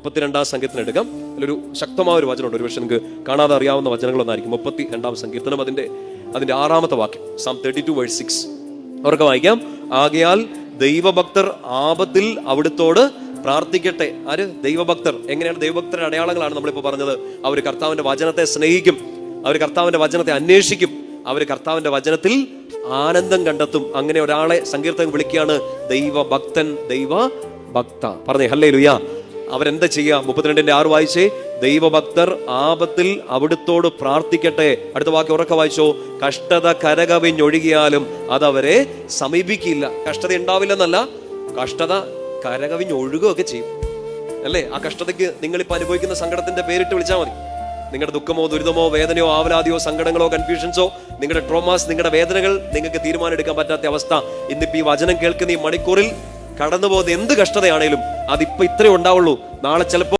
32 സങ്കീർത്തനം അതിലൊരു ശക്തമായ ഒരു വചനമുണ്ട്. ഒരു പക്ഷെ നിങ്ങൾക്ക് കാണാതെ അറിയാവുന്ന വചനങ്ങളൊന്നായിരിക്കും. 32 സങ്കീർത്തനം അതിന്റെ 6ാമത്തെ വാക്യം, Psalm 32:6. അവർക്ക് വായിക്കാം. ആകയാൽ ദൈവഭക്തർ ആപത്തിൽ അവിടുത്തോട് പ്രാർത്ഥിക്കട്ടെ. ആര്? ദൈവഭക്തർ. എങ്ങനെയാണ് ദൈവഭക്തരുടെ അടയാളങ്ങളാണ് നമ്മളിപ്പോൾ പറഞ്ഞത്. അവർ കർത്താവിന്റെ വചനത്തെ സ്നേഹിക്കും, അവർ കർത്താവിന്റെ വചനത്തെ അന്വേഷിക്കും, അവർ കർത്താവിന്റെ വചനത്തിൽ ആനന്ദം കണ്ടെത്തും. അങ്ങനെ ഒരാളെ സങ്കീർത്തകൻ വിളിക്കുകയാണ് ദൈവഭക്തൻ, ദൈവഭക്ത. പറഞ്ഞേ ഹല്ലേലൂയ. അവരെന്താ ചെയ്യുക? 32:6 വായിച്ചേ. ദൈവഭക്തർ ആപത്തിൽ അവിടുത്തോട് പ്രാർത്ഥിക്കട്ടെ. അടുത്ത വാക്യം ഉറക്കെ വായിച്ചോ. കഷ്ടത കരകവിഞ്ഞൊഴുകിയാലും അതവരെ സമീപിക്കില്ല. കഷ്ടത ഉണ്ടാവില്ലെന്നല്ല, കഷ്ടത കരകവിഞ്ഞൊഴുകുകയൊക്കെ ചെയ്യും, അല്ലേ? ആ കഷ്ടതയ്ക്ക് നിങ്ങളിപ്പോൾ അനുഭവിക്കുന്ന സങ്കടത്തിന്റെ പേരിട്ട് വിളിച്ചാൽ മതി. നിങ്ങളുടെ ദുഃഖമോ ദുരിതമോ വേദനയോ ആവലാതിയോ സങ്കടങ്ങളോ കൺഫ്യൂഷൻസോ, നിങ്ങളുടെ ട്രോമാസ്, നിങ്ങളുടെ വേദനകൾ നിങ്ങൾക്ക് തീരുമാനം എടുക്കാൻ പറ്റാത്ത അവസ്ഥ, ഇന്നിപ്പോ ഈ വചനം കേൾക്കുന്ന ഈ മണിക്കൂറിൽ കടന്നു പോകുന്ന എന്ത് കഷ്ടതയാണേലും അതിപ്പോ ഇത്രേ ഉണ്ടാവുള്ളൂ. നാളെ ചിലപ്പോൾ